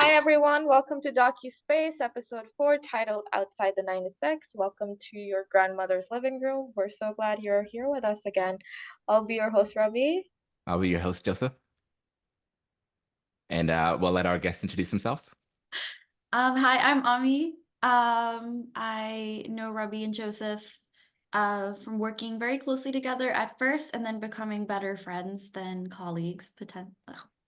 Hi everyone, welcome to DocuSpace episode 4 titled Outside the 9 to 6. Welcome to your grandmother's living room. We're so glad you're here with us again. I'll be your host, Ravi. I'll be your host, Joseph, and we'll let our guests introduce themselves. Hi, I'm Ami. I know Robbie and Joseph from working very closely together at first and then becoming better friends than colleagues,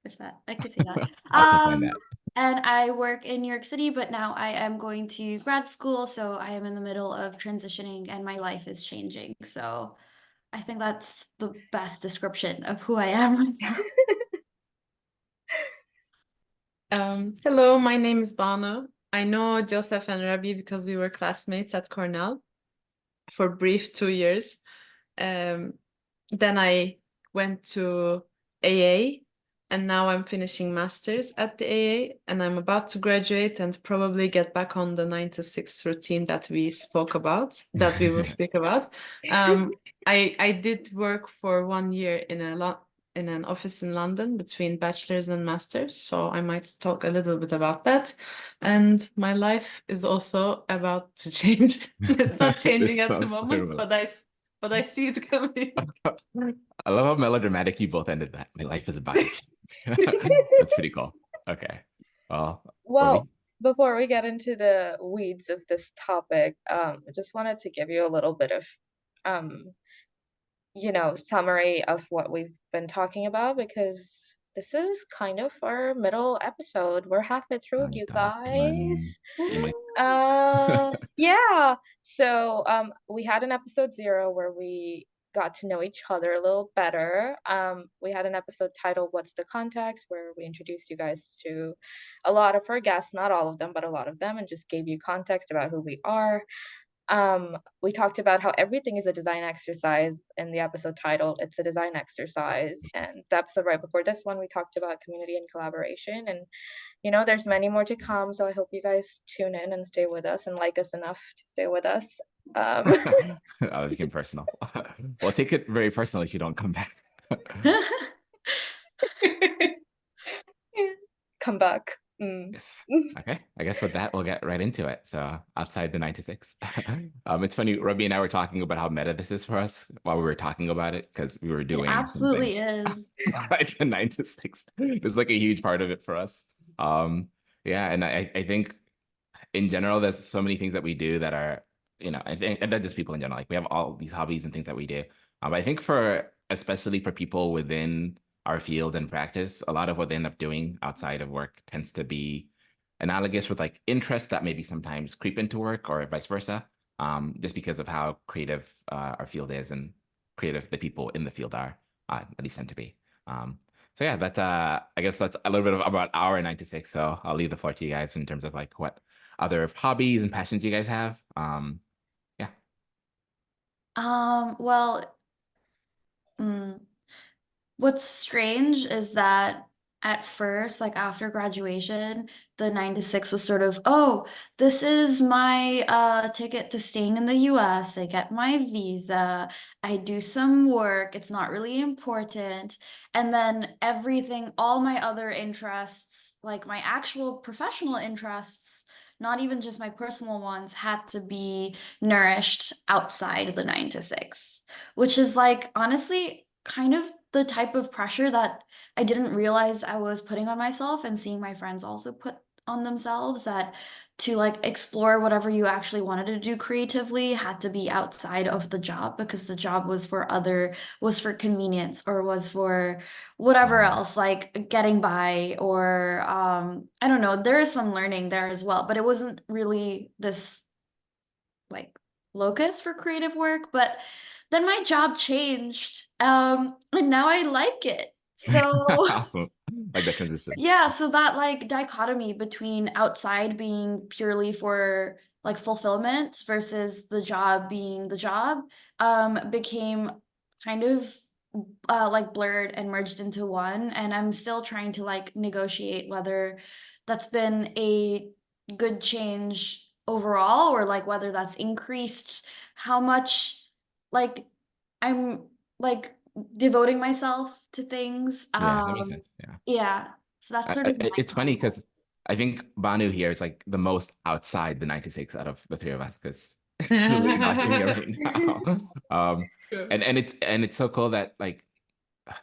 if that I could say that. I'll co-sign that. And I work in New York City, but now I am going to grad school, so I am in the middle of transitioning and my life is changing. So I think that's the best description of who I am right now. Hello, my name is Banu. I know Joseph and Rabi because we were classmates at Cornell for brief 2 years. Then I went to AA, and now I'm finishing master's at the AA, and I'm about to graduate and probably get back on the 9 to 6 routine that we spoke about, that we will speak about. I did work for 1 year in an office in London between bachelor's and master's, so I might talk a little bit about that. And my life is also about to change. It's not changing at the moment, but I see it coming. I love how melodramatic you both ended that. My life is about to change. That's pretty cool. Okay. Well, before we get into the weeds of this topic, I just wanted to give you a little bit of summary of what we've been talking about because this is kind of our middle episode. We're halfway through, you guys. Yeah. So we had an episode 0 where we got to know each other a little better. We had an episode titled What's the Context, where we introduced you guys to a lot of our guests, not all of them, but a lot of them, and just gave you context about who we are. We talked about how everything is a design exercise in the episode titled It's a Design Exercise. And the episode right before this one, we talked about community and collaboration. And, there's many more to come. So I hope you guys tune in and stay with us and like us enough to stay with us. It became personal. Well, take it very personal if you don't come back. Come back. Yes. Okay. I guess with that, we'll get right into it. So outside the 9 to 6. It's funny, Robbie and I were talking about how meta this is for us while we were talking about it because we were doing It absolutely is. like the 9 to 6. It's like a huge part of it for us. Yeah, and I think in general, there's so many things that we do that are, I think, and not just people in general, like we have all these hobbies and things that we do. I think especially for people within our field and practice, a lot of what they end up doing outside of work tends to be analogous with like interests that maybe sometimes creep into work or vice versa, just because of how creative our field is and creative the people in the field are, at least tend to be. So yeah, that's I guess that's a little bit about our 9 to 6. So I'll leave the floor to you guys in terms of like what other hobbies and passions you guys have. Yeah. Well, what's strange is that at first, like after graduation, the 9 to 6 was sort of, oh, this is my ticket to staying in the US. I get my visa, I do some work, it's not really important. And then everything, all my other interests, like my actual professional interests, not even just my personal ones, had to be nourished outside the 9 to 6, which is like honestly kind of the type of pressure that I didn't realize I was putting on myself, and seeing my friends also put on themselves, that to like explore whatever you actually wanted to do creatively had to be outside of the job, because the job was for convenience, or was for whatever else, like getting by, or I don't know, there is some learning there as well, but it wasn't really this like locus for creative work. But then my job changed, and now I like it. So Awesome. Like that transition. yeah, so that like dichotomy between outside being purely for like fulfillment versus the job being the job became kind of like blurred and merged into one. And I'm still trying to like negotiate whether that's been a good change overall, or like whether that's increased how much like I'm like devoting myself to things. Yeah, that makes sense. Yeah. Yeah. So that's sort of It's funny because I think Banu here is like the most outside the 96 out of the three of us because he's literally not doing it right now. True. And it's so cool that like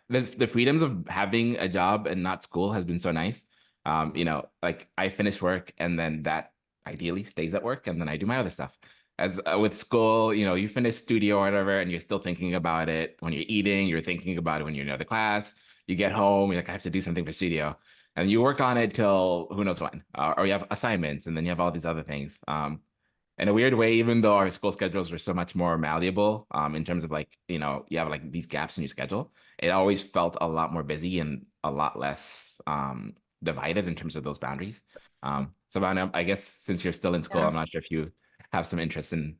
the freedoms of having a job and not school has been so nice. You know, like I finish work and then that ideally stays at work and then I do my other stuff. As with school, you know, you finish studio or whatever and you're still thinking about it when you're eating, you're thinking about it when you're in another class, you get home, you're like, I have to do something for studio. And you work on it till who knows when, or you have assignments and then you have all these other things. In a weird way, even though our school schedules were so much more malleable, in terms of like, you know, you have like these gaps in your schedule, it always felt a lot more busy and a lot less divided in terms of those boundaries. So Vanya, I guess since you're still in school, Yeah. I'm not sure if you have some interest in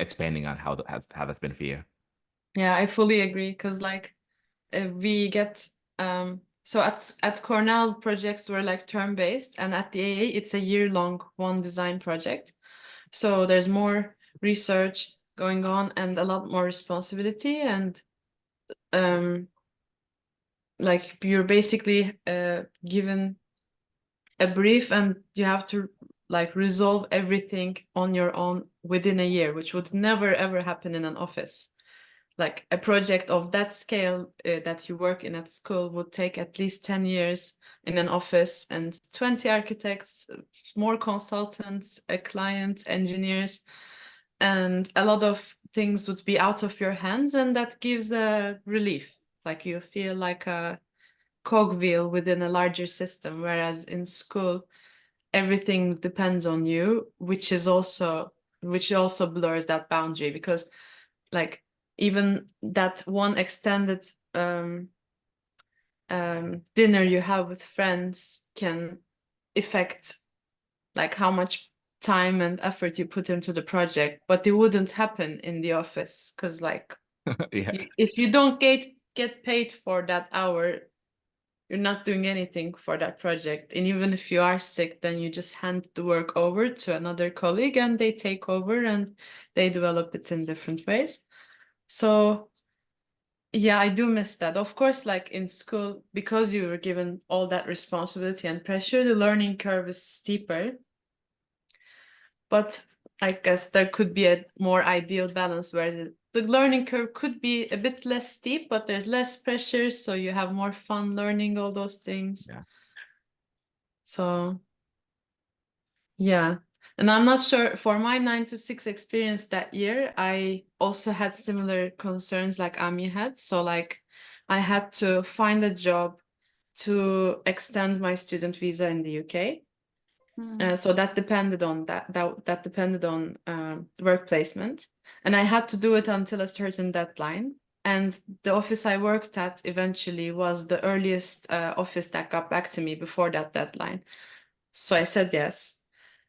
expanding on how that's been for you. Yeah, I fully agree because like we get so at Cornell projects were like term-based, and at the AA it's a year-long one design project. So there's more research going on and a lot more responsibility, and like you're basically given a brief and you have to like resolve everything on your own within a year, which would never ever happen in an office. Like a project of that scale that you work in at school would take at least 10 years in an office, and 20 architects, more consultants, a client, engineers, and a lot of things would be out of your hands, and that gives a relief. Like you feel like a cogwheel within a larger system, whereas in school everything depends on you, which also blurs that boundary, because like even that one extended dinner you have with friends can affect like how much time and effort you put into the project, but it wouldn't happen in the office because like Yeah. if you don't get paid for that hour, you're not doing anything for that project. And even if you are sick, then you just hand the work over to another colleague and they take over and they develop it in different ways. So yeah, I do miss that. Of course, like in school, because you were given all that responsibility and pressure, the learning curve is steeper. But I guess there could be a more ideal balance where the learning curve could be a bit less steep, but there's less pressure, so you have more fun learning all those things. Yeah. So yeah. And I'm not sure for my 9 to 6 experience that year, I also had similar concerns like Ami had. So like I had to find a job to extend my student visa in the UK. So that depended on that depended on work placement, and I had to do it until a certain deadline. And the office I worked at eventually was the earliest office that got back to me before that deadline. So I said yes,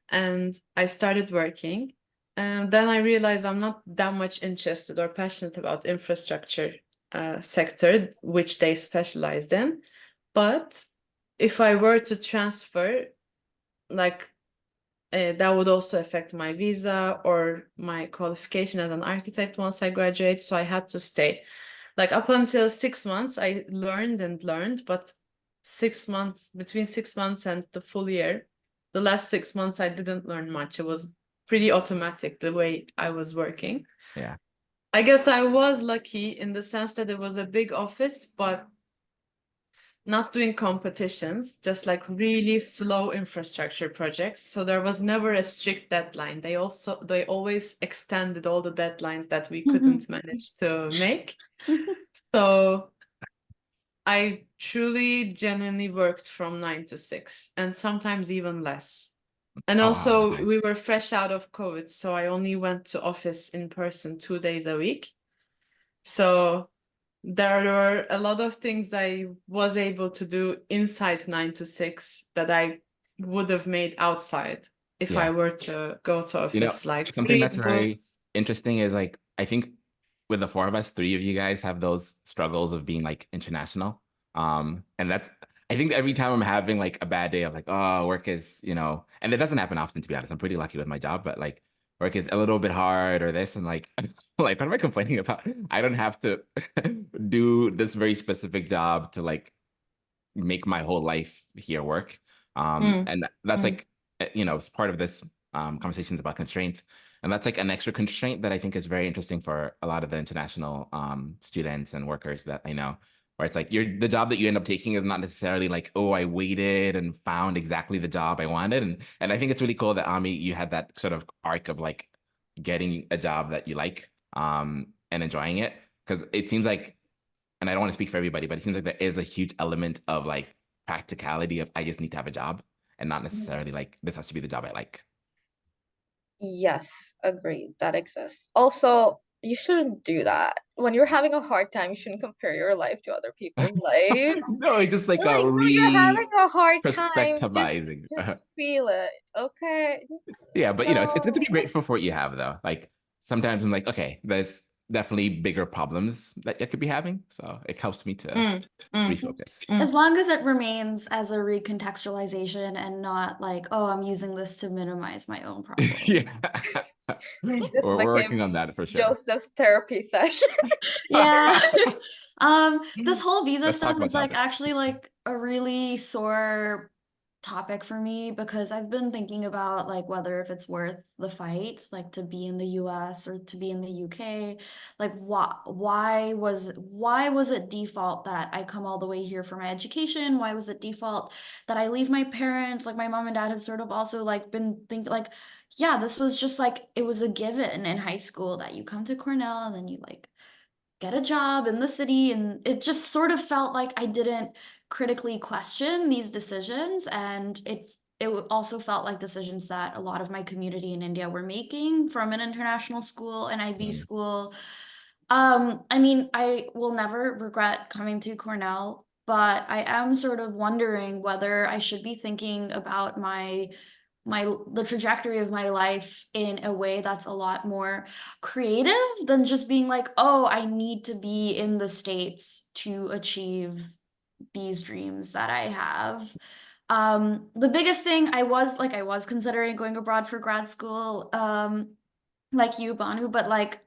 and I started working. And then I realized I'm not that much interested or passionate about infrastructure sector, which they specialized in. But if I were to transfer, like that would also affect my visa or my qualification as an architect once I graduate. So I had to stay. Like up until 6 months, I learned and learned, but 6 months, between 6 months and the full year, the last 6 months, I didn't learn much. It was pretty automatic the way I was working. Yeah. I guess I was lucky in the sense that it was a big office, but not doing competitions, just like really slow infrastructure projects. So there was never a strict deadline. They always extended all the deadlines that we couldn't manage to make. So I truly genuinely worked from 9 to 6 and sometimes even less. And Oh, wow, also nice. we were fresh out of COVID, so I only went to office in person 2 days a week. So there were a lot of things I was able to do inside 9 to 6 that I would have made outside if I Yeah. were to go to You know, office, like something that's read very books. interesting is like, I think with the four of us, three of you guys have those struggles of being like international. And that's, I think every time I'm having like a bad day of like, oh, work is, you know, and it doesn't happen often, to be honest. I'm pretty lucky with my job, but like work is a little bit hard or this and like, like, what am I complaining about? I don't have to do this very specific job to like make my whole life here work. And that's like, it's part of this conversations about constraints. And that's like an extra constraint that I think is very interesting for a lot of the international students and workers that I know, where it's like the job that you end up taking is not necessarily like, oh, I waited and found exactly the job I wanted. And I think it's really cool that Ami, you had that sort of arc of like getting a job that you like and enjoying it. Because it seems like, and I don't want to speak for everybody, but it seems like there is a huge element of like practicality of I just need to have a job and not necessarily like this has to be the job I like. Yes, agreed. That exists. Also, you shouldn't do that. When you're having a hard time, you shouldn't compare your life to other people's lives. No, it's just like Like, a no, you're having a hard time. perspectivizing. Just feel it, okay? Yeah, but it's good to be No. grateful for what you have though. Like sometimes I'm like, okay, there's definitely bigger problems that you could be having. So it helps me to refocus. As long as it remains as a recontextualization and not like, oh, I'm using this to minimize my own problem. Yeah. This We're became working on that for sure. Joseph's therapy session. Yeah. This whole visa Let's talk stuff about is like childhood. actually like a really sore topic for me because I've been thinking about like whether if it's worth the fight, like to be in the US or to be in the UK. Like why was it default that I come all the way here for my education? Why was it default that I leave my parents? Like my mom and dad have sort of also like been thinking like, yeah, this was just like it was a given in high school that you come to Cornell and then you like get a job in the city, and it just sort of felt like I didn't critically question these decisions, and it also felt like decisions that a lot of my community in India were making from an international school, an IB school. I mean, I will never regret coming to Cornell, but I am sort of wondering whether I should be thinking about the trajectory of my life in a way that's a lot more creative than just being like, oh, I need to be in the States to achieve these dreams that I have. The biggest thing I was considering going abroad for grad school, like you, Banu, but like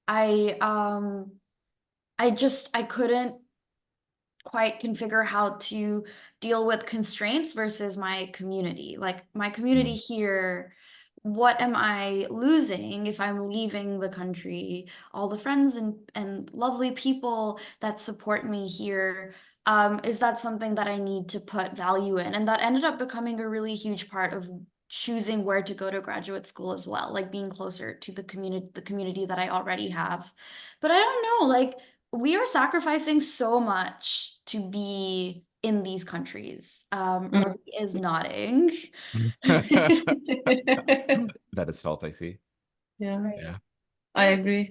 I I couldn't quite can figure how to deal with constraints versus my community. Like my community here, what am I losing if I'm leaving the country? All the friends and lovely people that support me here. Is that something that I need to put value in? And that ended up becoming a really huge part of choosing where to go to graduate school as well, like being closer to the community that I already have. But I don't know, like we are sacrificing so much to be in these countries. Robbie is nodding. That is felt, I see. Yeah, Right. Yeah. I agree.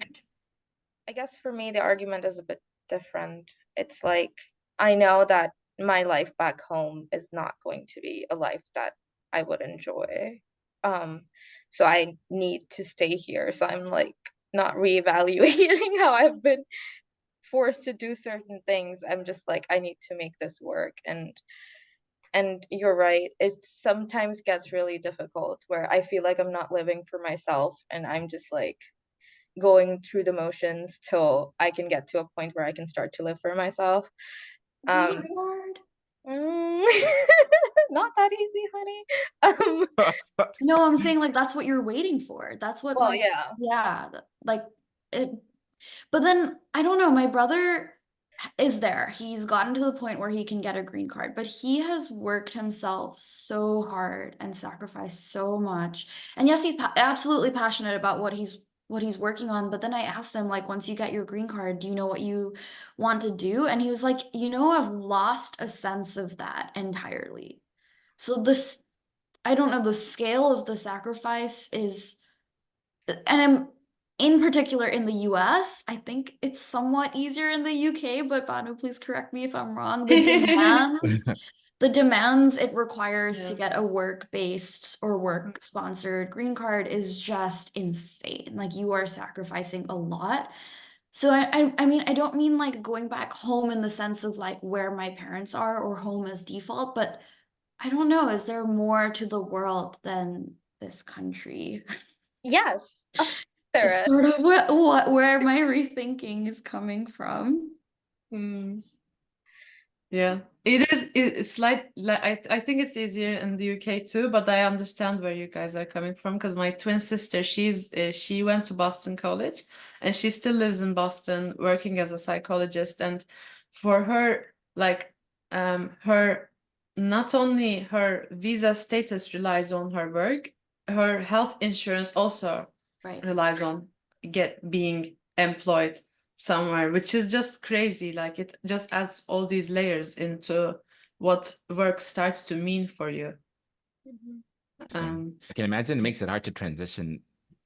I guess for me, the argument is a bit different. It's like, I know that my life back home is not going to be a life that I would enjoy. So I need to stay here. So I'm like not reevaluating how I've been forced to do certain things. I'm just like, I need to make this work. And you're right, it sometimes gets really difficult where I feel like I'm not living for myself and I'm just like going through the motions till I can get to a point where I can start to live for myself. Really hard. Not that easy, honey. No, I'm saying like that's what you're waiting for. That's what Well, my yeah. like it. But then I don't know, my brother is there. He's gotten to the point where he can get a green card, but he has worked himself so hard and sacrificed so much. And yes, he's absolutely passionate about what he's working on. But then I asked him, like, once you get your green card, do you know what you want to do? And he was like, I've lost a sense of that entirely. So I don't know, the scale of the sacrifice is, and I'm in particular in the US, I think it's somewhat easier in the UK, but Banu, please correct me if I'm wrong. The demands it requires to get a work-based or work-sponsored green card is just insane. Like you are sacrificing a lot. So I mean, I don't mean like going back home in the sense of like where my parents are or home as default, but I don't know, is there more to the world than this country? Yes, there It's is. sort of where my rethinking is coming from. Yeah, it's like I think it's easier in the UK too, but I understand where you guys are coming from because my twin sister, she went to Boston College and she still lives in Boston working as a psychologist, and for her, like her, not only her visa status relies on her work, her health insurance also Right. relies on being employed somewhere, which is just crazy. Like it just adds all these layers into what work starts to mean for you. I can imagine it makes it hard to transition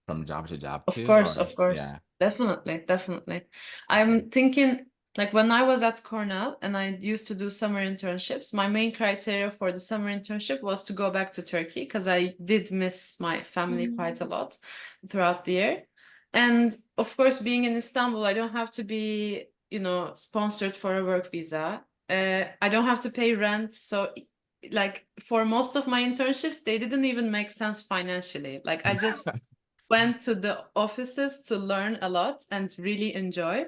from job to job Of too. course, Or, of course. yeah. Definitely. I'm thinking, like when I was at Cornell and I used to do summer internships, my main criteria for the summer internship was to go back to Turkey because I did miss my family quite a lot throughout the year. And of course, being in Istanbul, I don't have to be, sponsored for a work visa. I don't have to pay rent. So like for most of my internships, they didn't even make sense financially. Like I just went to the offices to learn a lot and really enjoy.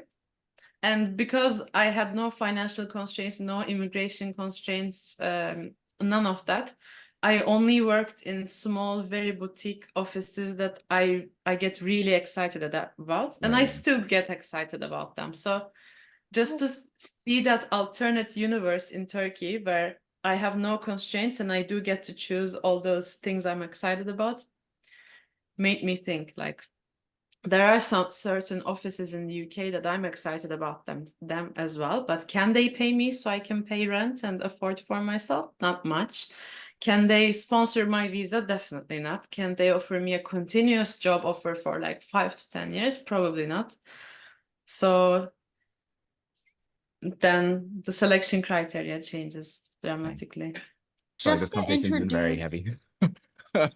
And because I had no financial constraints, no immigration constraints, none of that, I only worked in small, very boutique offices that I get really excited about, and I Right. still get excited about them. So just to see that alternate universe in Turkey where I have no constraints and I do get to choose all those things I'm excited about made me think like there are some certain offices in the UK that I'm excited about them as well, but can they pay me so I can pay rent and afford for myself? Not much. Can they sponsor my visa? Definitely not. Can they offer me a continuous job offer for like 5 to 10 years? Probably not. So then the selection criteria changes dramatically. So like Just this to conversation's been very introduce, heavy.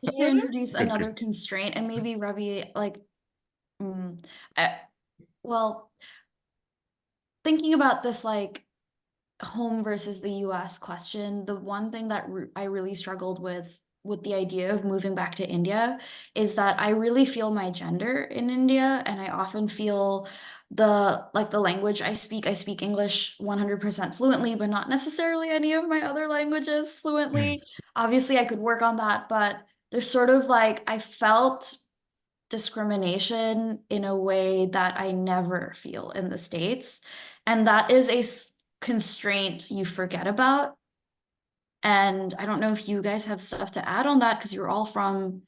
just to introduce Good, another good. constraint, and maybe Ravi, like, mm, well, thinking about this, like, home versus the US question, the one thing that I really struggled with the idea of moving back to India is that I really feel my gender in India, and I often feel the language I speak English 100% fluently, but not necessarily any of my other languages fluently. Obviously, I could work on that, but there's sort of like I felt discrimination in a way that I never feel in the States. And that is a constraint you forget about. And I don't know if you guys have stuff to add on that because you're all from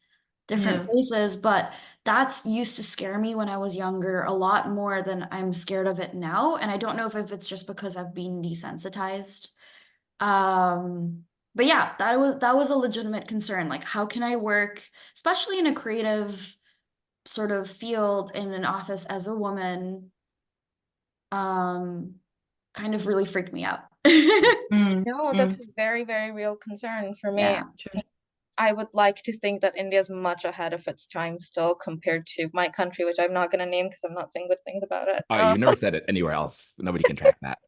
different Yeah. places, but that's used to scare me when I was younger a lot more than I'm scared of it now. And I don't know if it's just because I've been desensitized. But yeah, that was a legitimate concern. Like, how can I work, especially in a creative sort of field in an office as a woman, kind of really freaked me out. No, that's a very, very real concern for me. Yeah. I would like to think that India is much ahead of its time still compared to my country, which I'm not going to name because I'm not saying good things about it. Oh, you've never said it anywhere else. Nobody can track that.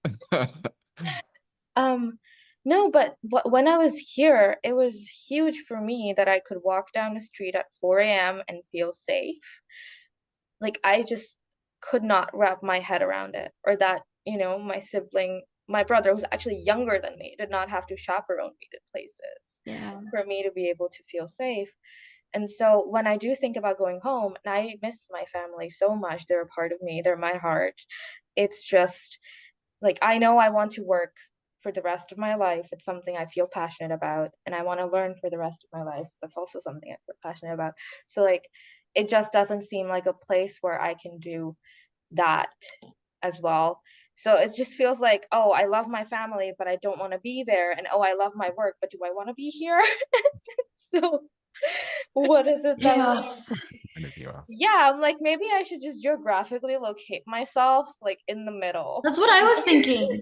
No, but when I was here, it was huge for me that I could walk down the street at 4 a.m. and feel safe. Like I just could not wrap my head around it, or that, my brother, who's actually younger than me, did not have to chaperone me to places Yeah. for me to be able to feel safe. And so when I do think about going home, and I miss my family so much, they're a part of me, they're my heart. It's just like I know I want to work for the rest of my life. It's something I feel passionate about, and I want to learn for the rest of my life. That's also something I feel passionate about. So like it just doesn't seem like a place where I can do that as well. So it just feels like, oh, I love my family, but I don't want to be there. And oh, I love my work, but do I want to be here? So what is it that Yes. yeah, I'm like maybe I should just geographically locate myself like in the middle. That's what I was thinking.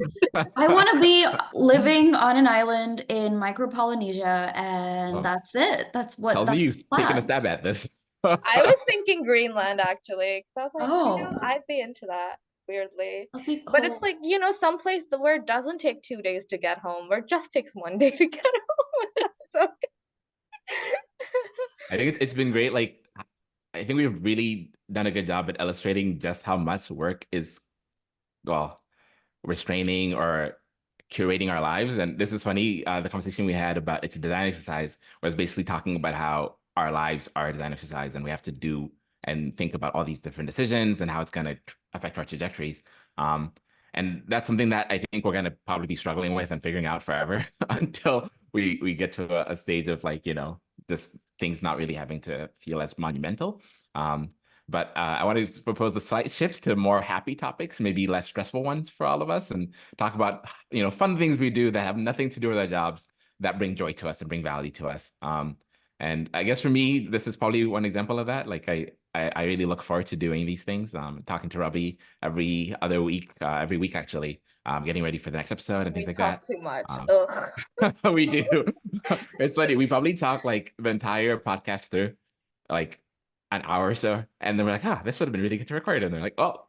I want to be living on an island in Micropolynesia, and that's it. That's Tell me you've the taken a plan. stab at this. I was thinking Greenland actually, because I was like, Oh, I'd be into that weirdly. that'd be But it's cool. like, someplace where it doesn't take 2 days to get home, where it just takes 1 day to get home. That's okay. I think it's been great. Like, I think we've really done a good job at illustrating just how much work is, well, restraining or curating our lives. And this is funny. The conversation we had about it's a design exercise was basically talking about how our lives are a design exercise and we have to do and think about all these different decisions and how it's going to affect our trajectories. And that's something that I think we're going to probably be struggling with and figuring out forever until we get to a stage of like, just things not really having to feel as monumental. But I wanted to propose a slight shift to more happy topics, maybe less stressful ones for all of us, and talk about fun things we do that have nothing to do with our jobs that bring joy to us and bring value to us. And I guess for me, this is probably one example of that. Like I really look forward to doing these things. Talking to Robbie every other week, every week actually, getting ready for the next episode and We things like talk that. too much. Ugh. We do. It's funny. We probably talk like the entire podcast through, like an hour or so, and then we're like, this would have been really good to record. And they're like, oh,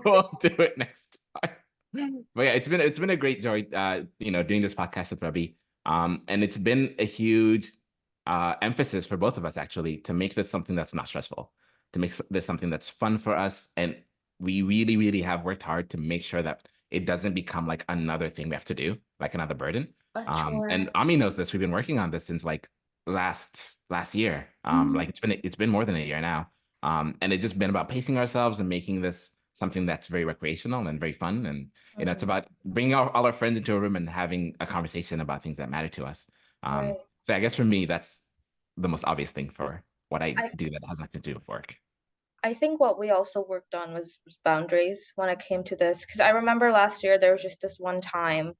we'll do it next time. But yeah, it's been a great joy, doing this podcast with Robbie. And it's been a huge emphasis for both of us actually to make this something that's not stressful, to make this something that's fun for us. And we really, really have worked hard to make sure that it doesn't become like another thing we have to do, like another burden. A chore. And Ami knows this. We've been working on this since like last year. Like it's been more than a year now. And it's just been about pacing ourselves and making this something that's very recreational and very fun. And it's about bringing all our friends into a room and having a conversation about things that matter to us. Right. So I guess for me, that's the most obvious thing for what I do that has nothing to do with work. I think what we also worked on was boundaries when it came to this. Because I remember last year there was just this one time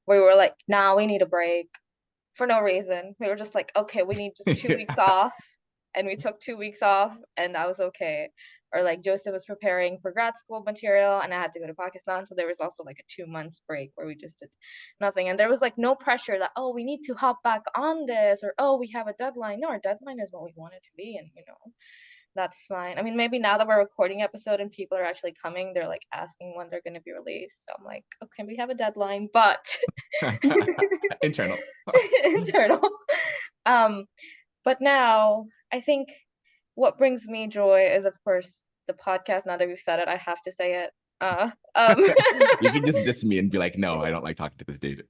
where we were like, nah, we need a break for no reason. We were just like, okay, we need just 2 weeks off. And we took 2 weeks off and that was okay. Or like Joseph was preparing for grad school material and I had to go to Pakistan. So there was also like a 2 months break where we just did nothing. And there was like no pressure that, oh, we need to hop back on this or, oh, we have a deadline. No, our deadline is what we want it to be. And, that's fine. I mean, maybe now that we're recording episode and people are actually coming, they're like asking when they're going to be released. So I'm like, okay, we have a deadline, but internal. internal. But now I think what brings me joy is, of course, the podcast. Now that we've said it, I have to say it. You can just diss me and be like, no, I don't like talking to this dude.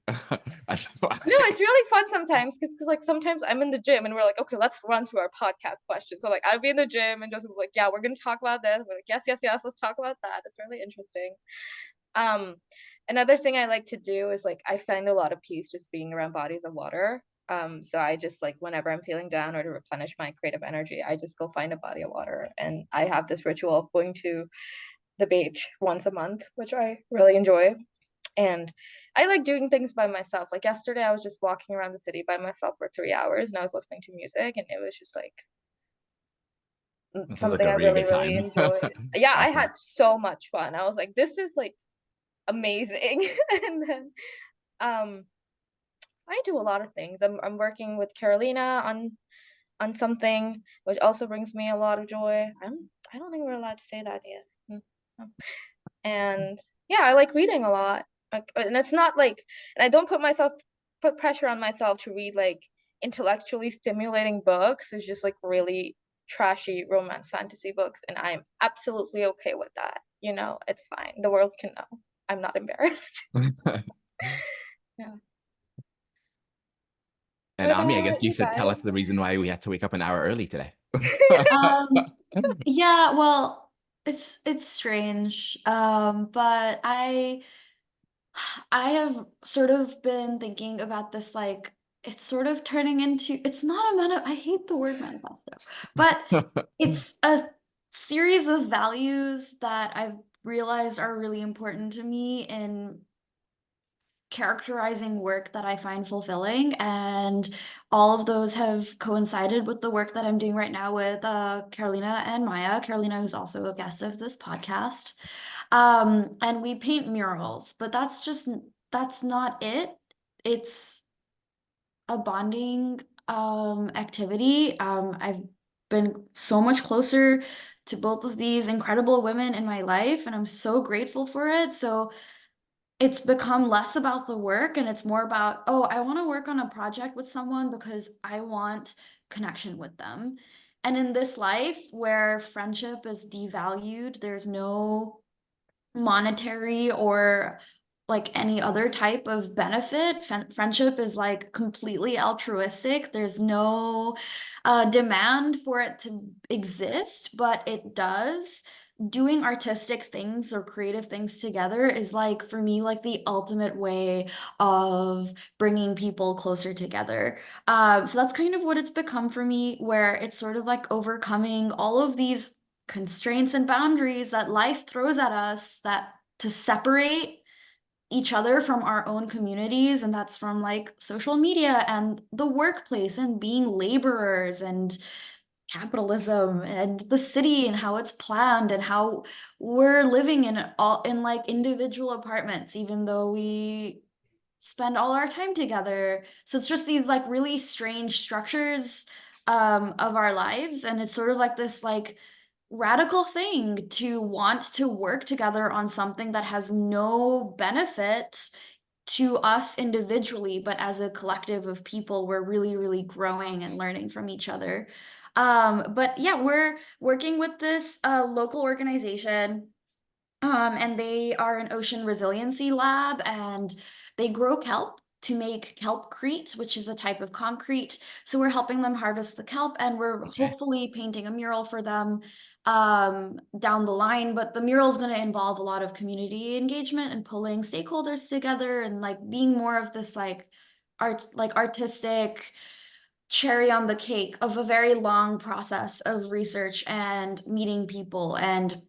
That's fine. No, it's really fun sometimes because like sometimes I'm in the gym and we're like, okay, let's run through our podcast questions. So like I'll be in the gym and Joseph will be like, yeah, we're gonna talk about this. We're like, yes, let's talk about that. It's really interesting. Another thing I like to do is like I find a lot of peace just being around bodies of water. So I just like whenever I'm feeling down or to replenish my creative energy, I just go find a body of water. And I have this ritual of going to the beach once a month, which I really enjoy. And I like doing things by myself. Like yesterday, I was just walking around the city by myself for 3 hours and I was listening to music and it was just like something I really, really enjoyed. Yeah, I Awesome. had so much fun. I was like, this is like amazing. And then I do a lot of things. I'm working with Carolina on something, which also brings me a lot of joy. I don't think we're allowed to say that yet. And yeah, I like reading a lot. And it's not like, and I don't put pressure on myself to read like intellectually stimulating books. It's just like really trashy romance fantasy books, and I'm absolutely okay with that. It's fine. The world can know. I'm not embarrassed. Yeah. And What Ami, I guess about you you should tell us guys? the reason why we had to wake up an hour early today. Yeah, well, it's strange. But I have sort of been thinking about this, like it's sort of turning into, it's not I hate the word manifesto, but it's a series of values that I've realized are really important to me in characterizing work that I find fulfilling, and all of those have coincided with the work that I'm doing right now with Carolina and Maya. Carolina, who's also a guest of this podcast. And we paint murals, but that's not it. It's a bonding activity. I've been so much closer to both of these incredible women in my life, and I'm so grateful for it. So it's become less about the work and it's more about, oh, I want to work on a project with someone because I want connection with them. And in this life where friendship is devalued, there's no monetary or like any other type of benefit. Friendship is like completely altruistic. There's no demand for it to exist, but it does. Doing artistic things or creative things together is like, for me, like the ultimate way of bringing people closer together. So that's kind of what it's become for me, where it's sort of like overcoming all of these constraints and boundaries that life throws at us, that to separate each other from our own communities, and that's from like social media and the workplace and being laborers and capitalism and the city and how it's planned and how we're living in like individual apartments, even though we spend all our time together. So it's just these like really strange structures of our lives, and it's sort of like this like radical thing to want to work together on something that has no benefit to us individually, but as a collective of people, we're really, really growing and learning from each other. But yeah, we're working with this local organization, and they are an ocean resiliency lab, and they grow kelp to make kelpcrete, which is a type of concrete. So we're helping them harvest the kelp, and we're Okay. hopefully painting a mural for them down the line. But the mural is going to involve a lot of community engagement and pulling stakeholders together and like being more of this like artistic cherry on the cake of a very long process of research and meeting people and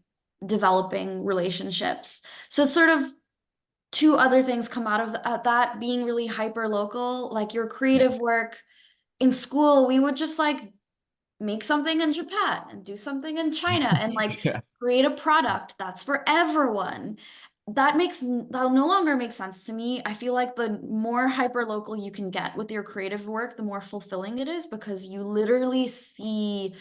developing relationships. So it's sort of two other things come out of that being really hyper local, like your creative work in school, we would just like make something in Japan and do something in China and like Yeah. create a product that's for everyone. That'll no longer make sense to me. I feel like the more hyper local you can get with your creative work, the more fulfilling it is, because you literally see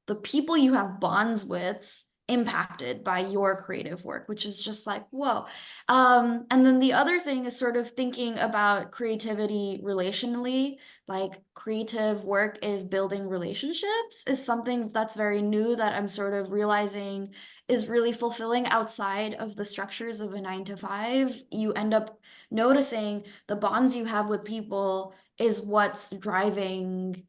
the people you have bonds with impacted by your creative work, which is just like, whoa. And then the other thing is sort of thinking about creativity relationally, like creative work is building relationships, is something that's very new that I'm sort of realizing is really fulfilling outside of the structures of a 9 to 5. You end up noticing the bonds you have with people is what's driving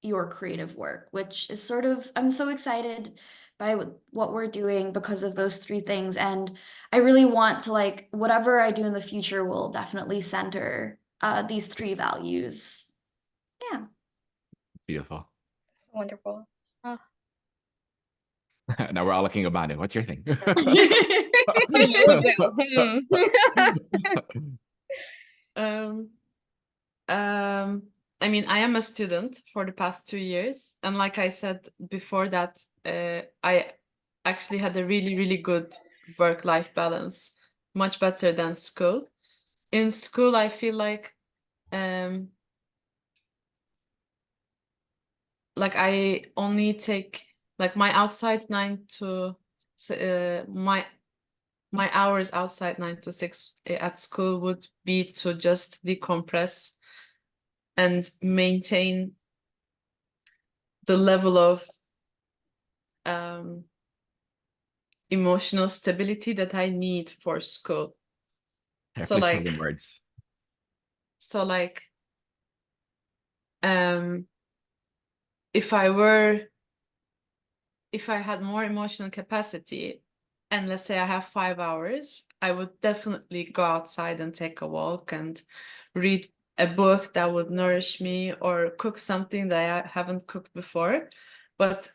your creative work, which is sort of, I'm so excited by what we're doing because of those three things. And I really want to like, whatever I do in the future will definitely center these three values. Yeah. Beautiful. Wonderful. Oh, Now we're all looking at Manu. What's your thing? what do you do? Um, I mean, I am a student for the past 2 years, and like I said before that, I actually had a really, really good work-life balance, much better than school. In school, I feel like I only take like my outside 9 to my hours outside 9 to 6 at school would be to just decompress and maintain the level of emotional stability that I need for school. Yeah, So please tell like, them words. so like, if I had more emotional capacity, and let's say I have 5 hours, I would definitely go outside and take a walk and read a book that would nourish me, or cook something that I haven't cooked before. But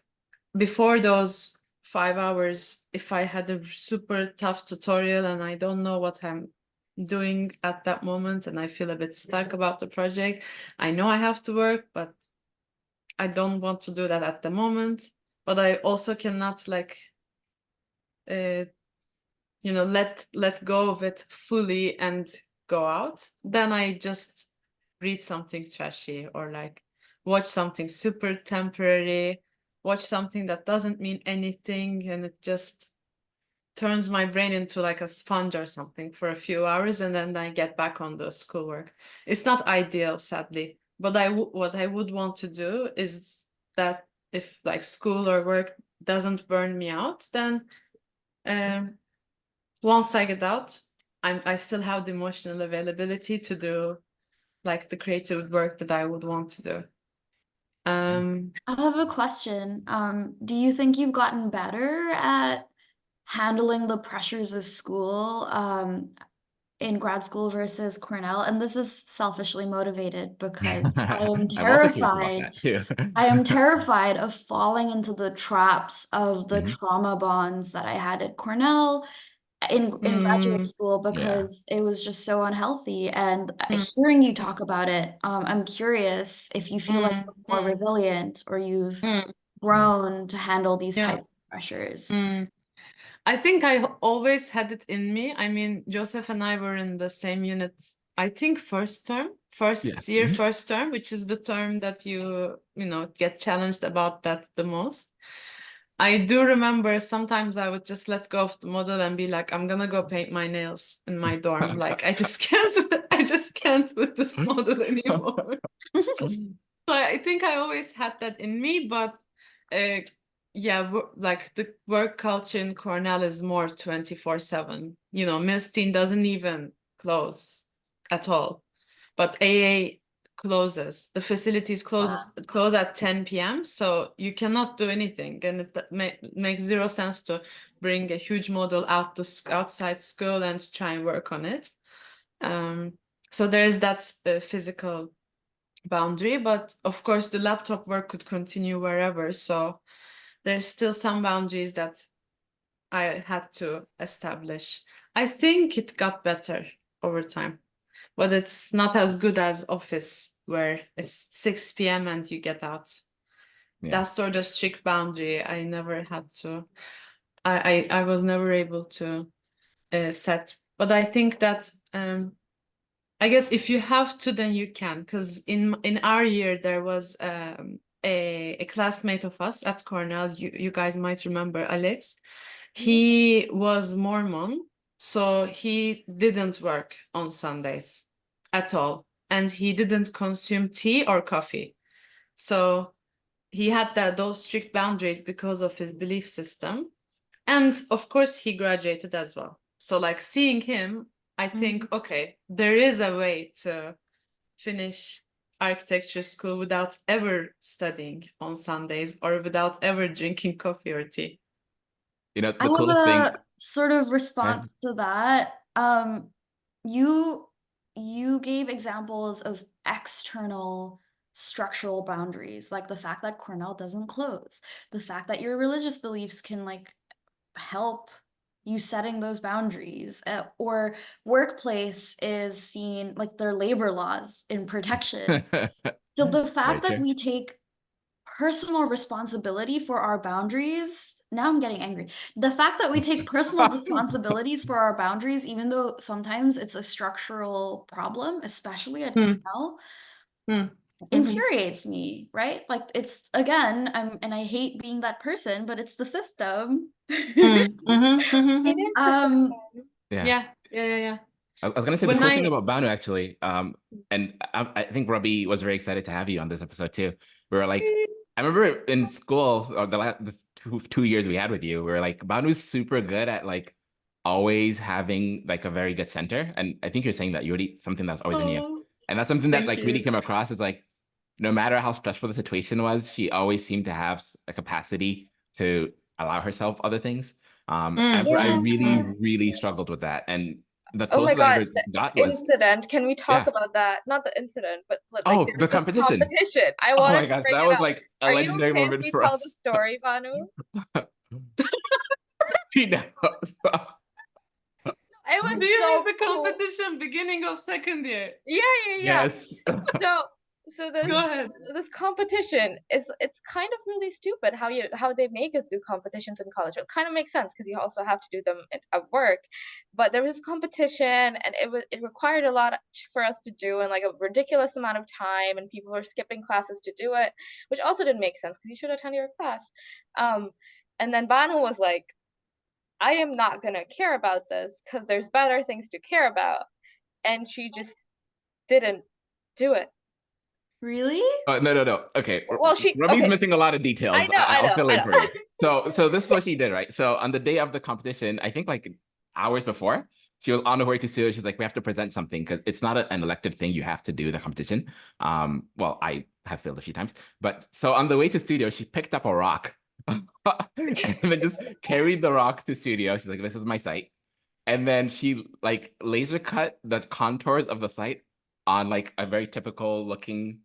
before those 5 hours, if I had a super tough tutorial and I don't know what I'm doing at that moment and I feel a bit stuck about the project, I know I have to work, but I don't want to do that at the moment. But I also cannot like let go of it fully and go out. Then I just read something trashy, or like watch something super temporary, watch something that doesn't mean anything, and it just turns my brain into like a sponge or something for a few hours, and then I get back on the schoolwork. It's not ideal, sadly, but what I would want to do is that if like school or work doesn't burn me out, then once I get out, I still have the emotional availability to do like the creative work that I would want to do. I have a question. Do you think you've gotten better at handling the pressures of school, in grad school versus Cornell? And this is selfishly motivated because I am I'm also curious about terrified. that too. I am terrified of falling into the traps of the Mhm. trauma bonds that I had at Cornell in graduate Mm, school Yeah. because it was just so unhealthy. And mm, hearing you talk about it, I'm curious if you feel like mm, you're more mm, resilient or you've mm, grown to handle these yeah. types of pressures. Mm. I think I always had it in me. I mean, Joseph and I were in the same unit, I think first Yeah. year, Mhm. first term, which is the term that you know, get challenged about that the most. I do remember sometimes I would just let go of the model and be like, I'm gonna go paint my nails in my dorm. Like, I just can't with this model anymore. So I think I always had that in me, but yeah, like the work culture in Cornell is more 24/7. You know, Milstein doesn't even close at all, but AA closes. The facilities close at 10 p.m. So you cannot do anything, and it makes zero sense to bring a huge model outside school and try and work on it. So there is that physical boundary, but of course the laptop work could continue wherever. So there's still some boundaries that I had to establish. I think it got better over time, but it's not as good as office where it's 6 p.m. and you get out. Yeah. That sort of strict boundary I never had to. I was never able to set. But I think that I guess if you have to, then you can. Because in our year there was a classmate of us at Cornell. You guys might remember Alex. He was Mormon, so he didn't work on Sundays at all, and he didn't consume tea or coffee. So he had those strict boundaries because of his belief system. And of course, he graduated as well. So, like, seeing him, I think, okay, there is a way to finish architecture school without ever studying on Sundays or without ever drinking coffee or tea. You know, I the have coolest thing. a sort of response to that. You gave examples of external structural boundaries, like the fact that Cornell doesn't close, the fact that your religious beliefs can like help you setting those boundaries, or workplace is seen like their labor laws in protection. So the Very fact that true. we take personal responsibility for our boundaries, now I'm getting angry. The fact that we take personal responsibilities for our boundaries, even though sometimes it's a structural problem, especially at Mm, Cornell, mm, mhm, infuriates me, right? Like it's again, and I hate being that person, but it's the system. It is the Um, system. Yeah. Yeah. I was gonna say the When cool thing I about Banu actually, and I think Robbie was very excited to have you on this episode too. We were like, I remember in school, or the two years we had with you, we were like, Banu's super good at like always having like a very good center. And I think you're saying that you already something that's always in you. Oh, And that's something that thank like really you. came across as like, no matter how stressful the situation was, she always seemed to have a capacity to allow herself other things. I Yeah. really, really struggled with that. And the Oh my closest I God, ever the got was, incident. Can we talk yeah. about that? Not the incident, but like Oh, there the was this competition. competition. I Oh wanted my to gosh, bring that it was up. like a Are you legendary okay if moment we for tell the us. story, Banu? She knows. It Do was you so mean the cool. competition beginning of second year? Yeah. Yes. So Go ahead. this competition it's kind of really stupid how they make us do competitions in college. It kind of makes sense because you also have to do them at work, but there was this competition and it required a lot for us to do in like a ridiculous amount of time, and people were skipping classes to do it, which also didn't make sense because you should attend your class. And then Banu was like, I am not gonna care about this because there's better things to care about, and she just didn't do it. really? No. Okay. Well, Robbie's okay. missing a lot of details. I I'll know, fill I in for know. you. So this is what she did, right? So on the day of the competition, I think like hours before, she was on her way to studio. She's like, we have to present something because it's not an elected thing. You have to do the competition. Well, I have failed a few times, but so on the way to studio, she picked up a rock and then just carried the rock to studio. She's like, this is my site. And then she like laser cut the contours of the site on like a very typical looking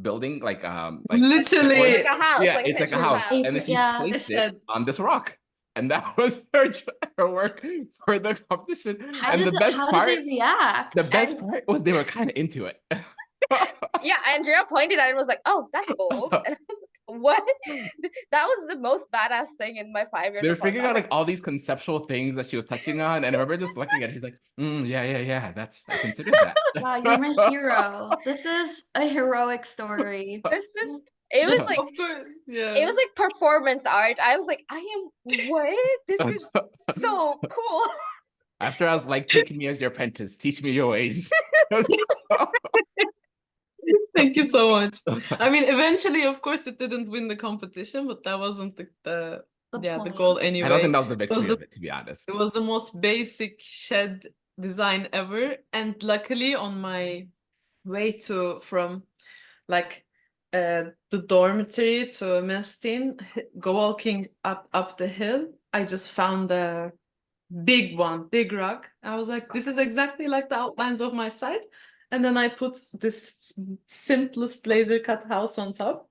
building, like Literally. Like a house, yeah, like a it's like a picture house. And then she Yeah. placed I it said- on this rock. And that was her work for the competition. How And did the best how part, did they react? the best And- part was they were kind of into it. Yeah, Andrea pointed at it and was like, "Oh, that's bold." And I was like, "What?" That was the most badass thing in my 5 years. They were of college. figuring I out was like all these conceptual things that she was touching on. And I remember just looking at it, she's like, yeah, I considered that. Wow, you're my hero. This is a heroic story. "This is." It This- was like of course, yeah. it was like performance art. I was like, "I am what? This is so cool." After I was like, take me as your apprentice, teach me your ways. Thank you so much. I mean, eventually, of course, it didn't win the competition, but that wasn't the The point. goal anyway. I don't think that was the victory the- of it, to be honest. It was the most basic shed design ever, and luckily, on my way from like the dormitory to Mestin, go walking up the hill, I just found a big rock. I was like, this is exactly like the outlines of my site. And then I put this simplest laser cut house on top.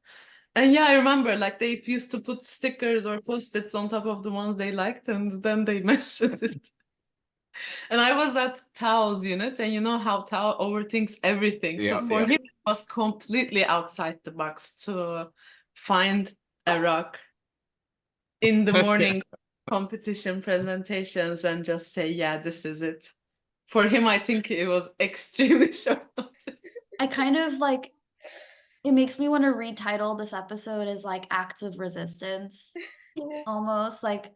And yeah, I remember like they used to put stickers or post-its on top of the ones they liked, and then they mentioned it. And I was at Tao's unit, and you know how Tao overthinks everything. So Yeah, for yeah. him, it was completely outside the box to find a rock in the morning competition presentations and just say, yeah, this is it. For him, I think it was extremely short notice. I kind of like it makes me want to retitle this episode as like acts of resistance. Almost like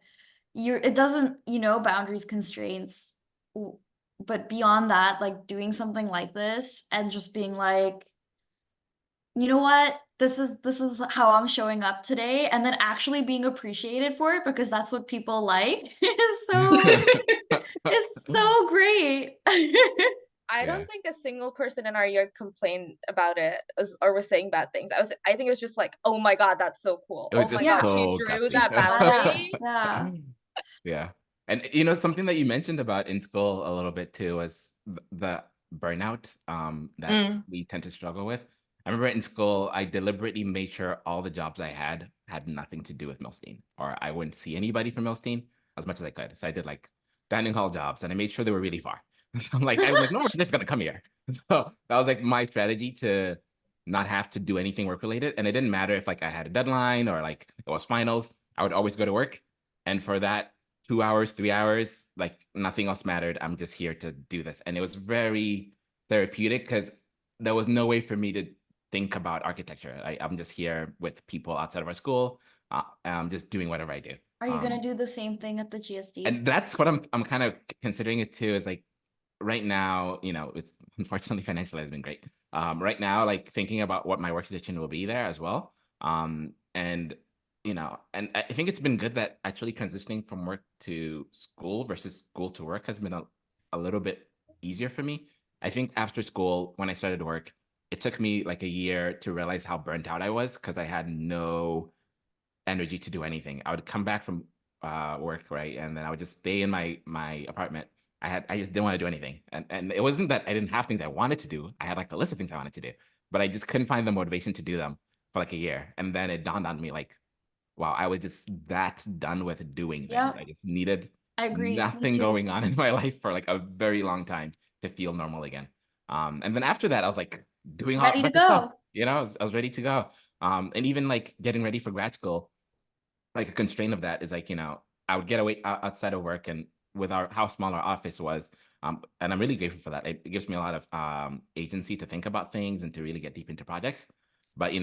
it doesn't, boundaries, constraints, but beyond that, like doing something like this and just being like, you know what? This is how I'm showing up today, and then actually being appreciated for it because that's what people like. It's so great. I Yeah. don't think a single person in our yard complained about it or was saying bad things. I think it was just like, "Oh my God, that's so cool. It was Oh my just God, so she drew gutsy. that Yeah, boundary." yeah. Yeah. And something that you mentioned about in school a little bit too was the burnout that we tend to struggle with. I remember in school, I deliberately made sure all the jobs I had nothing to do with Milstein, or I wouldn't see anybody from Milstein as much as I could. So I did like dining hall jobs, and I made sure they were really far. So I was like, no more kids gonna come here. So that was like my strategy to not have to do anything work related. And it didn't matter if like I had a deadline or like it was finals, I would always go to work. And for that 2 hours, 3 hours, like nothing else mattered. I'm just here to do this. And it was very therapeutic because there was no way for me to think about architecture. I'm just here with people outside of our school. I'm just doing whatever I do. Are you gonna do the same thing at the GSD? And that's what I'm kind of considering it too, is like right now, it's unfortunately financially has been great. Right now, like thinking about what my work situation will be there as well. And I think it's been good that actually transitioning from work to school versus school to work has been a little bit easier for me. I think after school, when I started work, it took me like a year to realize how burnt out I was because I had no energy to do anything. I would come back from work, right? And then I would just stay in my apartment. I just didn't want to do anything. And it wasn't that I didn't have things I wanted to do. I had like a list of things I wanted to do, but I just couldn't find the motivation to do them for like a year. And then it dawned on me like, wow, I was just that done with doing things. Yeah. I just needed I agree. Me nothing too. going on in my life for like a very long time to feel normal again. And then after that, I was like doing all Ready to bunch of stuff. go. I was ready to go. And even like getting ready for grad school, like a constraint of that is like, I would get away outside of work, and with how small our office was, and I'm really grateful for that. It gives me a lot of agency to think about things and to really get deep into projects. But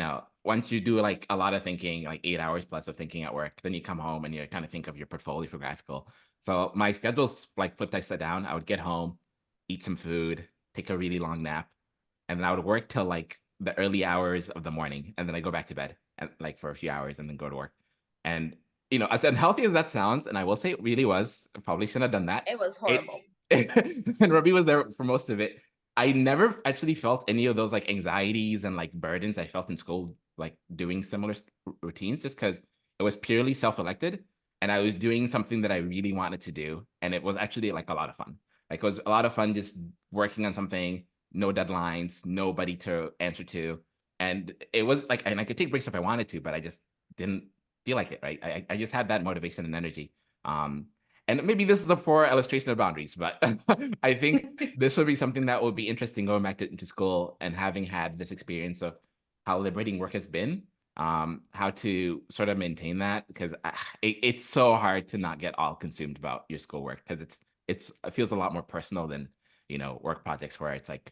once you do like a lot of thinking, like 8 hours plus of thinking at work, then you come home and you kind of think of your portfolio for grad school. So my schedule's like flipped upside down. I would get home, eat some food, take a really long nap, and then I would work till like the early hours of the morning, and then I go back to bed and like for a few hours and then go to work. And as unhealthy as that sounds, and I will say it really was, I probably shouldn't have done that. It was horrible. and Ruby was there for most of it. I never actually felt any of those like anxieties and like burdens I felt in school, like doing similar routines, just because it was purely self-elected and I was doing something that I really wanted to do. And it was actually like a lot of fun. Like it was a lot of fun just working on something, no deadlines, nobody to answer to. And it was like, and I could take breaks if I wanted to, but I just didn't feel like it, right? I just had that motivation and energy. And maybe this is a poor illustration of boundaries, but I think this would be something that would be interesting going back into school and having had this experience of how liberating work has been, how to sort of maintain that, because it's so hard to not get all consumed about your schoolwork, because it feels a lot more personal than, work projects where it's like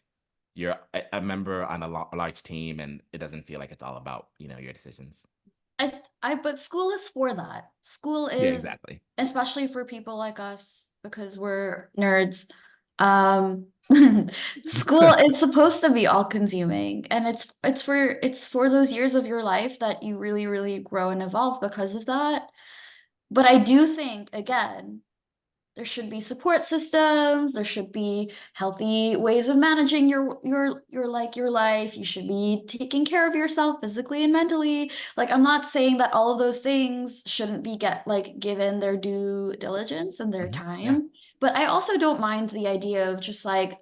you're a member on a large team and it doesn't feel like it's all about, your decisions. But school is for that. School Yeah, is, exactly. especially for people like us, because we're nerds. School is supposed to be all consuming, and it's for those years of your life that you really, really grow and evolve because of that. But I do think, again, there should be support systems, there should be healthy ways of managing your life. You should be taking care of yourself physically and mentally. Like, I'm not saying that all of those things shouldn't be given their due diligence and their Yeah. time, but I also don't mind the idea of just like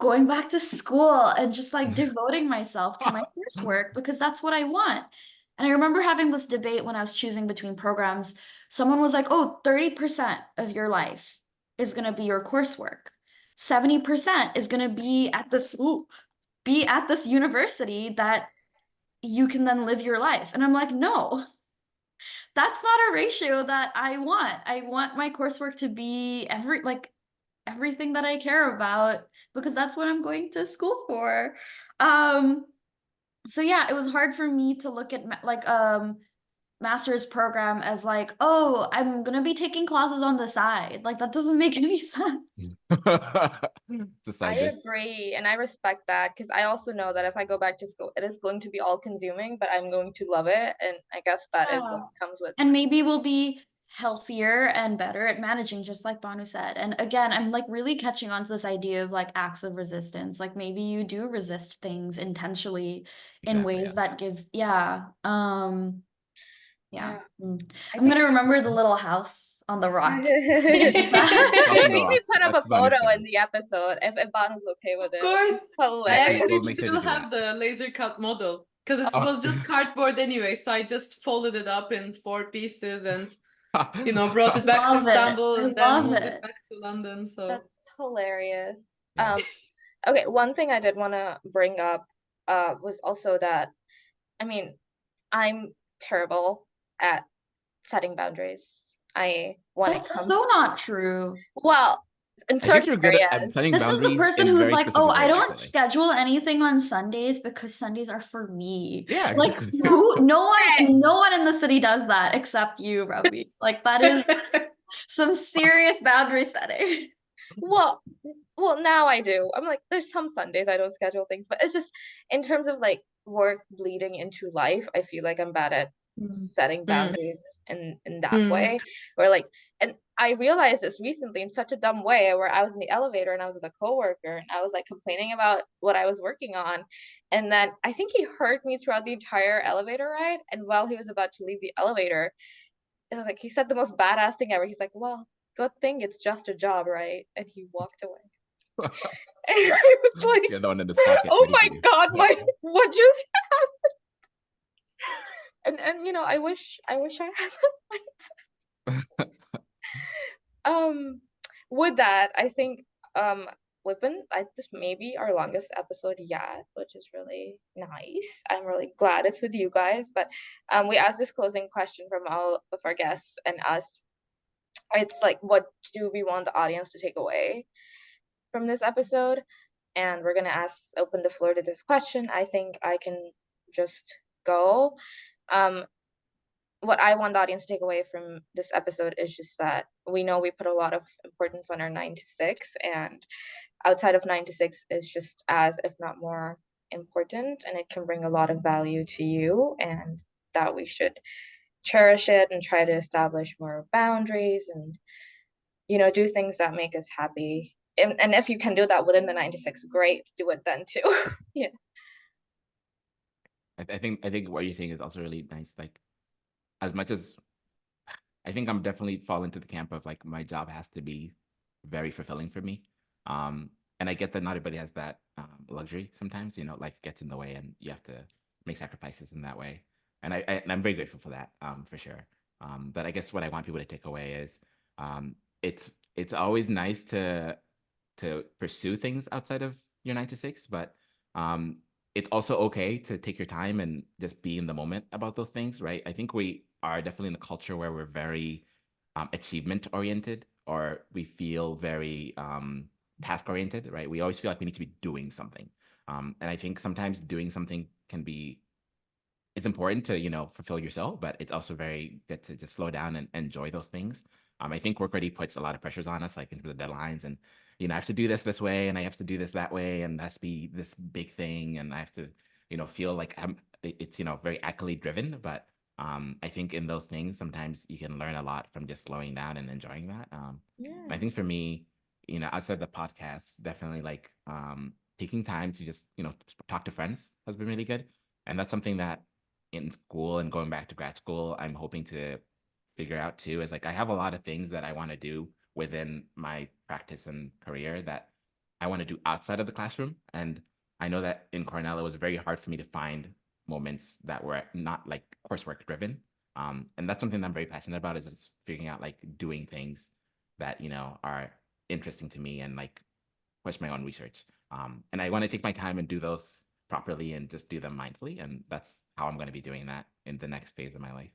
going back to school and just like devoting myself to my coursework because that's what I want. And I remember having this debate when I was choosing between programs. Someone was like, oh, 30% of your life is going to be your coursework. 70% is going to be at this university that you can then live your life. And I'm like, no, that's not a ratio that I want. I want my coursework to be everything that I care about because that's what I'm going to school for. So yeah, it was hard for me to look at master's program as like, oh, I'm gonna be taking classes on the side. Like that doesn't make any sense. I agree, and I respect that because I also know that if I go back to school, it is going to be all consuming, but I'm going to love it, and I guess that is what comes with. And maybe we'll be healthier and better at managing, just like Banu said. And again, I'm like really catching on to this idea of like acts of resistance. Like maybe you do resist things intentionally in ways that give, yeah. Yeah. I'm gonna remember the little house on the rock. Maybe we put up a That's Banu's photo in story. the episode if Banu's okay with Of it. course. I Hilarious. actually We'll make sure to still do have the laser cut model because it Oh. was just cardboard anyway. So I just folded it up in 4 pieces and brought it back to Istanbul and then moved it back to London. So that's hilarious. Yeah. Okay, one thing I did want to bring up was also that, I mean, I'm terrible at setting boundaries. That's so not true. Well, in I think certain you're good areas. at setting This is boundaries. the person in who's very like, specific oh, I ways, don't actually. schedule anything on Sundays because Sundays are for me. Yeah, Like exactly. no one in the city does that except you, Robbie. Like that is some serious boundary setting. Well, now I do. I'm like, there's some Sundays I don't schedule things, but it's just in terms of like work bleeding into life, I feel like I'm bad at setting boundaries in that way. Where like, and I realized this recently in such a dumb way where I was in the elevator and I was with a coworker and I was like complaining about what I was working on. And then I think he heard me throughout the entire elevator ride. And while he was about to leave the elevator, it was like he said the most badass thing ever. He's like, well, good thing it's just a job, right? And he walked away. And I was like, You're the one in this pocket. oh my God, what just happened? And I wish I had that mindset. With that, I think this may be our longest episode yet, which is really nice. I'm really glad it's with you guys. But we asked this closing question from all of our guests and us. It's like, what do we want the audience to take away from this episode? And we're gonna open the floor to this question. I think I can just go. What I want the audience to take away from this episode is just that we know we put a lot of importance on our 9 to 6, and outside of 9 to 6 is just as, if not more, important, and it can bring a lot of value to you, and that we should cherish it and try to establish more boundaries and do things that make us happy. And if you can do that within the 9 to 6, great, do it then too. Yeah. I think what you're saying is also really nice. Like, as much as I think I'm definitely fall into the camp of like my job has to be very fulfilling for me. And I get that not everybody has that luxury sometimes, life gets in the way and you have to make sacrifices in that way. And I'm very grateful for that, for sure. But I guess what I want people to take away is it's always nice to pursue things outside of your 9 to 6, but it's also okay to take your time and just be in the moment about those things, right? I think we are definitely in a culture where we're very achievement oriented, or we feel very task oriented, right? We always feel like we need to be doing something. And I think sometimes doing something it's important to, fulfill yourself, but it's also very good to just slow down and enjoy those things. I think work already puts a lot of pressures on us, like into the deadlines, and I have to do this way, and I have to do this that way, and that's be this big thing, and I have to, feel like it's very accolade driven. But I think in those things, sometimes you can learn a lot from just slowing down and enjoying that. I think for me, outside the podcast, definitely like taking time to just talk to friends has been really good, and that's something that in school and going back to grad school, I'm hoping to figure out too, is like I have a lot of things that I want to do within my practice and career that I want to do outside of the classroom. And I know that in Cornell, it was very hard for me to find moments that were not like coursework driven. And that's something that I'm very passionate about, is just figuring out like doing things that, are interesting to me and like push my own research. And I want to take my time and do those properly and just do them mindfully. And that's how I'm going to be doing that in the next phase of my life.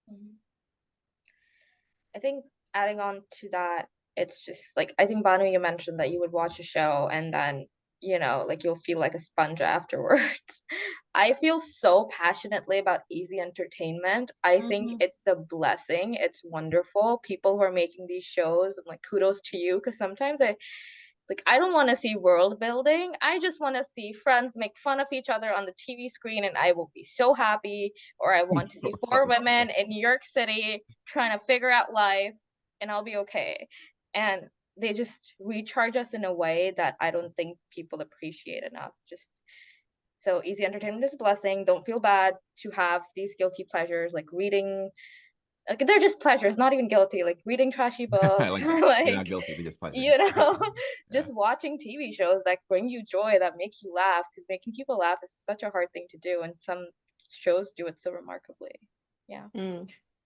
Mhm. I think adding on to that, it's just like, I think Banu, you mentioned that you would watch a show and then, like you'll feel like a sponge afterwards. I feel so passionately about easy entertainment. I think it's a blessing. It's wonderful. People who are making these shows, I'm like, kudos to you, because sometimes I don't want to see world building. I just want to see friends make fun of each other on the TV screen and I will be so happy. Or I want to see four women in New York City trying to figure out life and I'll be okay. And they just recharge us in a way that I don't think people appreciate enough. Just so easy entertainment is a blessing. Don't feel bad to have these guilty pleasures like reading. Like they're just pleasures, not even guilty. Like reading trashy I books like or that. They're like not guilty, they're just you pleasures. know, Yeah. just watching TV shows that bring you joy, that make you laugh, because making people laugh is such a hard thing to do, and some shows do it so remarkably. Yeah.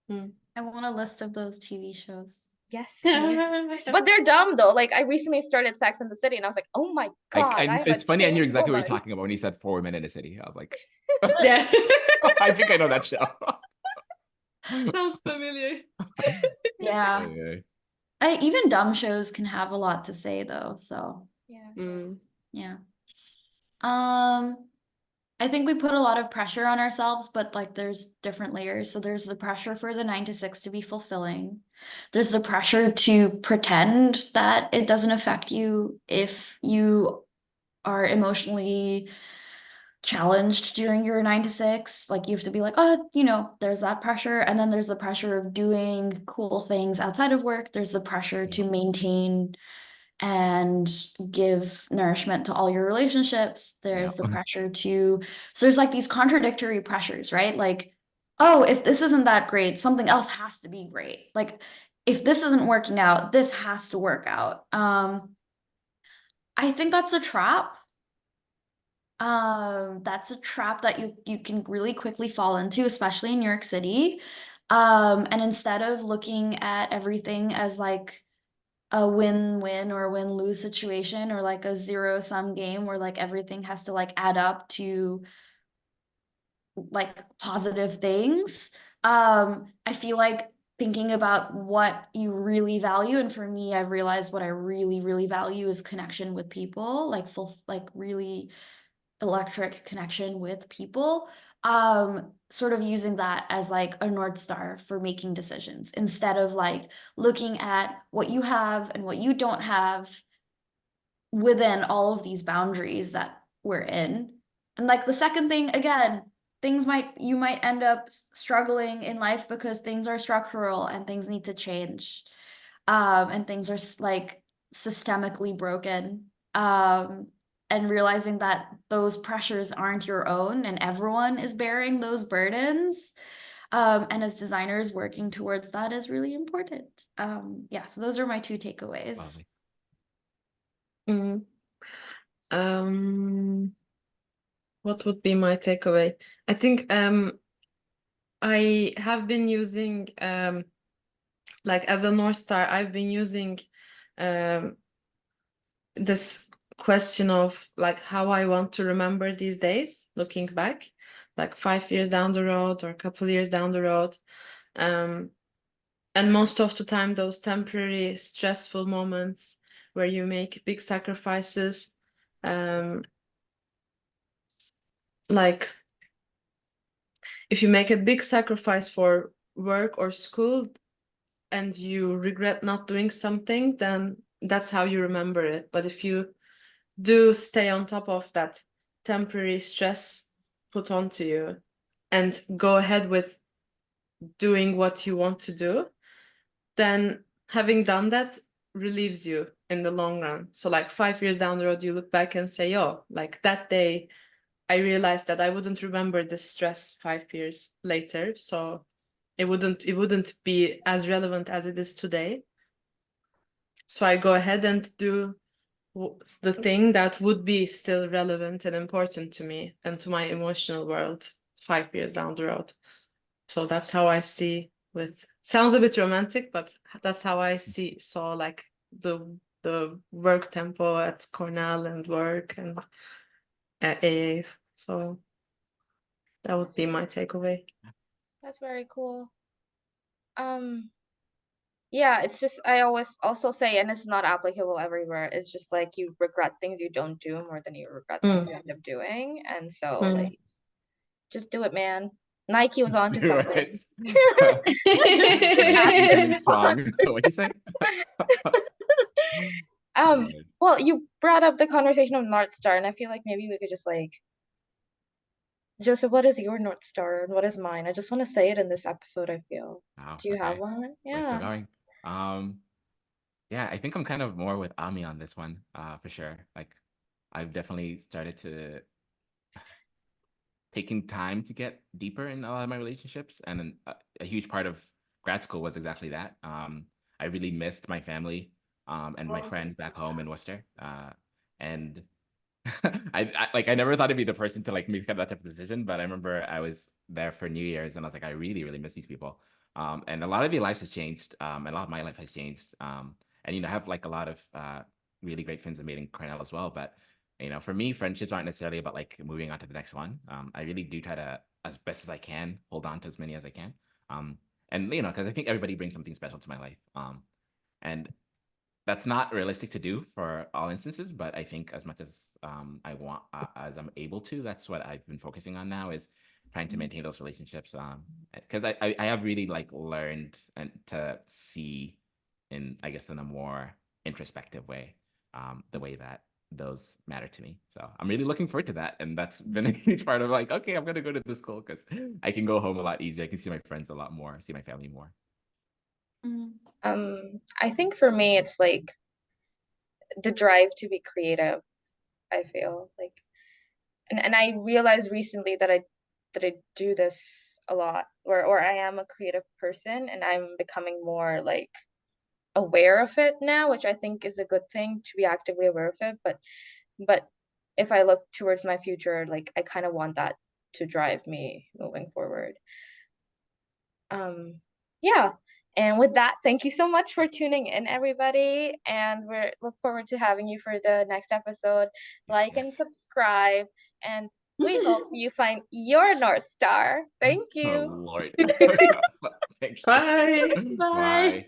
I want a list of those TV shows. Yes. But they're dumb though. Like I recently started Sex and the City, and I was like, oh my god, I have It's funny. I knew changed exactly so what you're much. talking about when you said 4 Women in a City. I was like, Yeah. I think I know that show. Sounds familiar. Yeah. Even dumb shows can have a lot to say though, so Yeah. yeah. I think we put a lot of pressure on ourselves, but like there's different layers. So there's the pressure for the 9 to 6 to be fulfilling. There's the pressure to pretend that it doesn't affect you if you are emotionally challenged during your 9 to 6. Like you have to be like, oh, there's that pressure. And then there's the pressure of doing cool things outside of work. There's the pressure to maintain and give nourishment to all your relationships. There's the pressure so there's like these contradictory pressures, right? Like, oh, if this isn't that great, something else has to be great. Like, if this isn't working out, this has to work out. I think that's a trap. That's a trap that you can really quickly fall into, especially in New York City. And instead of looking at everything as like a win-win or win-lose situation, or like a zero-sum game where like everything has to like add up to like positive things. I feel like thinking about what you really value, and for me, I've realized what I really, really value is connection with people, like really electric connection with people. Sort of using that as like a North Star for making decisions, instead of like looking at what you have and what you don't have within all of these boundaries that we're in. And like the second thing, again, you might end up struggling in life because things are structural and things need to change. and things are like systemically broken. And realizing that those pressures aren't your own and everyone is bearing those burdens. And as designers, working towards that is really important. Yeah, so those are my 2 takeaways. Lovely. What would be my takeaway? I think I have been using like as a North Star, I've been using this question of like how I want to remember these days, looking back, like 5 years down the road or a couple years down the road. And most of the time, those temporary stressful moments where you make big sacrifices, like if you make a big sacrifice for work or school and you regret not doing something, then that's how you remember it. But if you do stay on top of that temporary stress put onto you and go ahead with doing what you want to do, then having done that relieves you in the long run. So like 5 years down the road, you look back and say, oh, like that day I realized that I wouldn't remember this stress 5 years later. So it wouldn't be as relevant as it is today. So I go ahead and do the thing that would be still relevant and important to me and to my emotional world 5 years down the road. So that's how I see sounds a bit romantic, but that's how I saw like the work tempo at Cornell and work and at AA. So that would be my takeaway. That's very cool. Yeah, it's just I always also say, and it's not applicable everywhere, it's just like you regret things you don't do more than you regret things you end up doing. And so like just do it, man. Nike was onto something. Independent, strong. What'd you say? Well, you brought up the conversation of North Star, and I feel like maybe we could just like, Joseph, what is your North Star and what is mine? I just want to say it in this episode, I feel. Wow, Do you have okay. one? We're still Yeah. going. Yeah, I think I'm kind of more with Ami on this one, for sure. Like, I've definitely started to taking time to get deeper in a lot of my relationships, and a huge part of grad school was exactly that. I really missed my family, and my friends back home in Worcester, and I never thought I'd be the person to like make that type of decision, but I remember I was there for New Year's and I was like, I really, really miss these people. And a lot of their lives has changed, and a lot of my life has changed. And I have like a lot of really great friends I made in Cornell as well. But for me, friendships aren't necessarily about like moving on to the next one. I really do try to, as best as I can, hold on to as many as I can. And because I think everybody brings something special to my life. And that's not realistic to do for all instances, but I think as much as I want, as I'm able to, that's what I've been focusing on now, is trying to maintain those relationships. Because I have really like learned and to see in, I guess, in a more introspective way, the way that those matter to me. So I'm really looking forward to that. And that's been a huge part of like, okay, I'm going to go to this school because I can go home a lot easier. I can see my friends a lot more, see my family more. I think for me, it's like the drive to be creative. I feel like, and I realized recently that I do this a lot, or I am a creative person, and I'm becoming more like aware of it now, which I think is a good thing, to be actively aware of it. But if I look towards my future, like I kind of want that to drive me moving forward. Yeah. And with that, thank you so much for tuning in, everybody. And we look forward to having you for the next episode. Like and subscribe. And we hope you find your North Star. Thank Oh, you. Lord. Bye. Bye.